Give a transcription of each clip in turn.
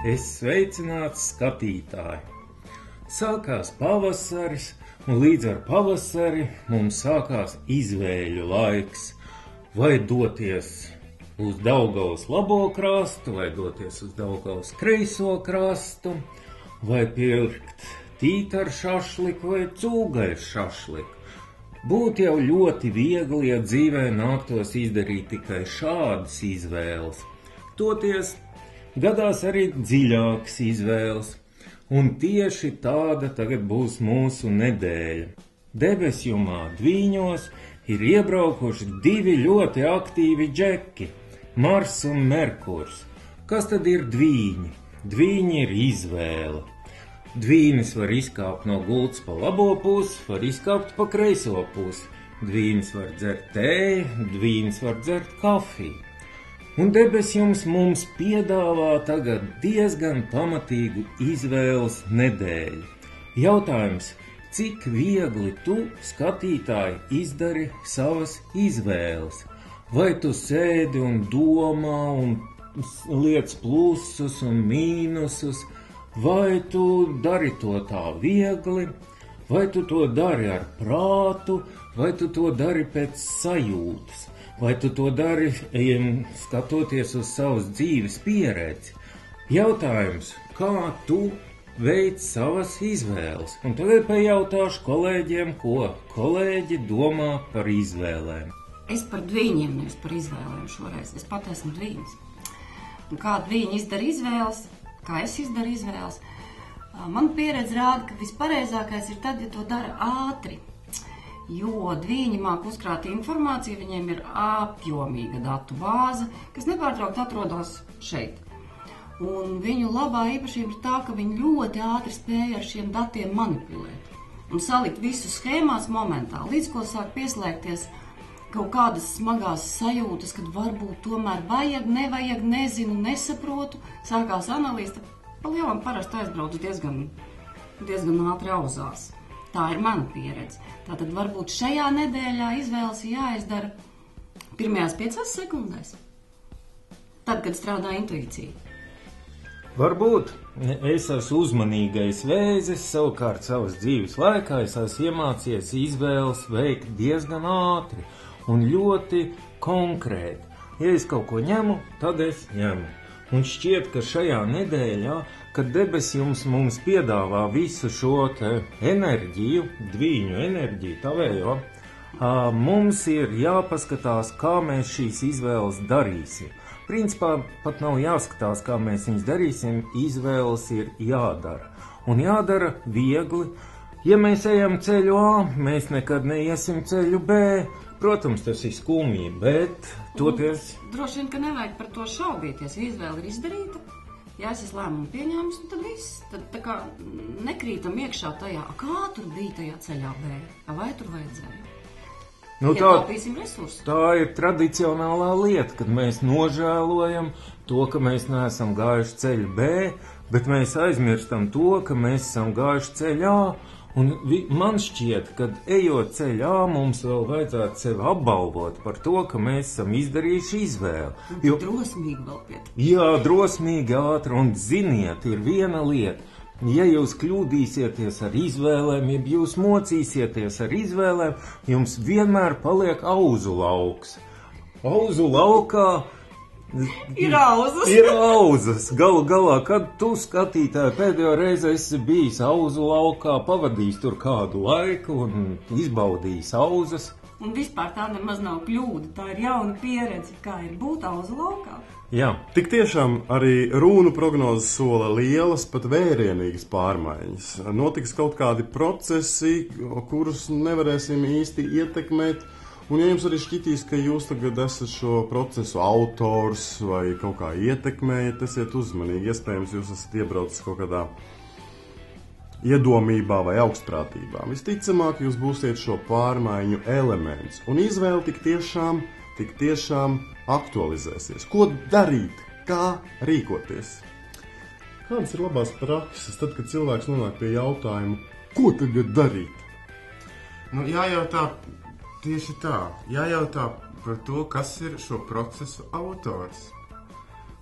Es sveicināts skatītāji! Sākās pavasaris, un līdz ar pavasari mums sākās izvēļu laiks. Vai doties uz Daugavas labo krastu, vai doties uz Daugavas kreiso krastu, vai pirkt tītaru šašliku vai cūgaļu šašliku. Būtu jau ļoti viegli, ja dzīvē nāktos izdarīt tikai šādas izvēles. Toties gadās arī dziļākas izvēles, un tieši tāda tagad būs mūsu nedēļa. Debesjumā Dvīņos ir iebraukuši divi ļoti aktīvi džeki – Mars un Merkurs. Kas tad ir dvīņi? Dvīņi ir izvēle. Dvīnis var izkāpt no gultas pa labo pusi, var izkāpt pa kreiso pusi. Dvīnis var dzert tēju, dvīnis var dzert kafiju. Un debesjums mums piedāvā tagad diezgan pamatīgu izvēles nedēļu. Jautājums, cik viegli tu, skatītāji, izdari savas izvēles? Vai tu sēdi un domā un liec plusus un mīnusus? Vai tu dari to tā viegli, vai tu to dari ar prātu, vai tu to dari pēc sajūtas, vai tu to dari, skatoties uz savas dzīves pieredzi. Jautājums, kā tu veic savas izvēles? Un tagad pajautāšu kolēģiem, ko kolēģi domā par izvēlēm. Es par dvīņiem, nevis par izvēlēm šoreiz. Es pat esmu dvīņas. Un kā dvīņi izdara izvēles? Kā es izdaru izvēles? Man pieredze rāda, ka vispareizākais ir tad, ja to dara ātri. Jo dvīņi māk uzkrāt informāciju, viņiem ir apjomīga datu bāze, kas nepārtraukt atrodas šeit. Un viņu labā īpašība ir tā, ka viņi ļoti ātri spēja ar šiem datiem manipulēt. Un salikt visu schēmās momentā, līdz ko sāk pieslēgties kaut kādas smagās sajūtas, kad varbūt tomēr vajag, nevajag, nezinu, nesaprotu, sākās analīze, pa lielam parasti aizbrauc diezgan ātri auzās. Tā ir mana pieredze. Tātad varbūt šajā nedēļā izvēles jāizdara pirmajās 5 sekundēs. Tad, kad strādā intuīcija. Varbūt es esmu uzmanīgais vēzis, savukārt savas dzīves laikā es esmu iemācījies izvēles veikt diezgan ātri un ļoti konkrēti. Ja es kaut ko ņemu, tad es ņemu. Un šķiet, ka šajā nedēļā, kad debesjums mums piedāvā visu šo te enerģiju, dvīņu enerģiju, tavējo, mums ir jāpaskatās, kā mēs šīs izvēles darīsim. Principā pat nav jāskatās, kā mēs viņas darīsim, izvēles ir jādara. Un jādara viegli. Ja mēs ejam ceļu A, mēs nekad neiesim ceļu B. Protams, tas ir skumji, bet toties... Droši vien, ka nevajag par to šaubīties, ja izvēle ir izdarīta. Ja es esmu lēmumu pieņēmis, tad viss. Tad tā kā nekrītam iekšā tajā, kā tur bija tajā ceļā B, vai tur vajadzēja. Tā ir tradicionālā lieta, kad mēs nožēlojam to, ka mēs neesam gājuši ceļu B, bet mēs aizmirstam to, ka mēs esam gājuši ceļu A. Un man šķiet, ka ejot ceļu A, mums vēl vajadzētu sevi apbalvot par to, ka mēs esam izdarījuši izvēli. Drosmīgi vēl piet. Jā, drosmīgi, ātri, un ziniet, ir viena lieta. Ja jūs kļūdīsieties ar izvēlēm, ja jūs mocīsieties ar izvēlēm, jums vienmēr paliek auzu lauks. Auzu laukā ir auzas. Ir auzas. Galu galā, kad tu skatītāji pēdējo reizi esi bijis auzu laukā, pavadījis tur kādu laiku un izbaudījis auzas. Un vispār tā nemaz nav kļūda, tā ir jauna pieredze, kā ir būt auzu laukā. Jā, tik tiešām arī rūnu prognozes sola lielas, pat vērienīgas pārmaiņas. Notiks kaut kādi procesi, kurus nevarēsim īsti ietekmēt. Un ja jums arī šķitīs, ka jūs tagad esat šo procesu autors vai kaut kā ietekmējat, esiet uzmanīgi. Iespējams, jūs esat iebraucis kaut kādā iedomībā vai augstprātībā. Visticamāk, jūs būsiet šo pārmaiņu elements. Un izvēle tik tiešām aktualizēsies. Ko darīt? Kā rīkoties? Kādas ir labās prakses, tad, kad cilvēks nonāk pie jautājuma, ko tagad darīt? Jājautā tieši tā. Jājautā par to, kas ir šo procesu autors.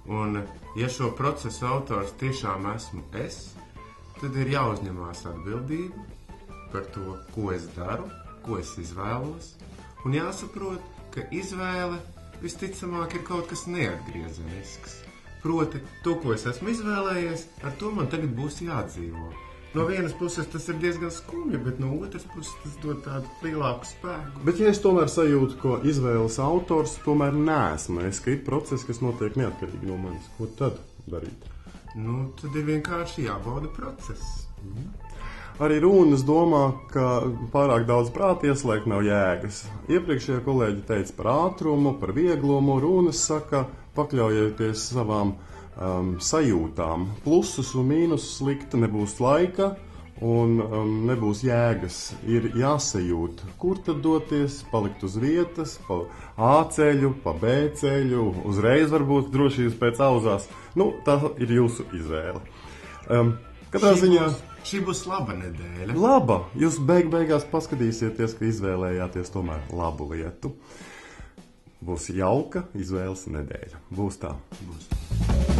Un, ja šo procesu autors tiešām esmu es, tad ir jāuzņemās atbildība par to, ko es daru, ko es izvēlos, un jāsaprot, ka izvēle visticamāk ir kaut kas neatgriezenisks. Proti, to, ko es esmu izvēlējies, ar to man tagad būs jādzīvo. No vienas puses tas ir diezgan skumji, bet no otras puses tas dod tādu lielāku spēku. Bet ja es tomēr sajūtu, ko izvēles autors tomēr neesmu, es, ka ir procesi, kas notiek neatkarīgi no manis, ko tad darīt? Nu, tad ir vienkārši jābauda process. Arī Rūnas domā, ka pārāk daudz prāta ieslēgt nav jēgas. Iepriekšējie kolēģi teica par ātrumu, par vieglumu. Rūnas saka, pakļaujieties savām sajūtām. Plusus un mīnusus likt nebūs laika un nebūs jēgas. Ir jāsajūt, kur tad doties, palikt uz vietas, pa A ceļu, pa B ceļu, uzreiz varbūt drošības pēc auzās. Nu, tā ir jūsu izvēle. Katrā ziņā šī būs laba nedēļa. Laba. Jūs beigās paskatīsieties, ka izvēlējāties tomēr labu lietu. Būs jauka izvēles nedēļa. Būs tā. Būs.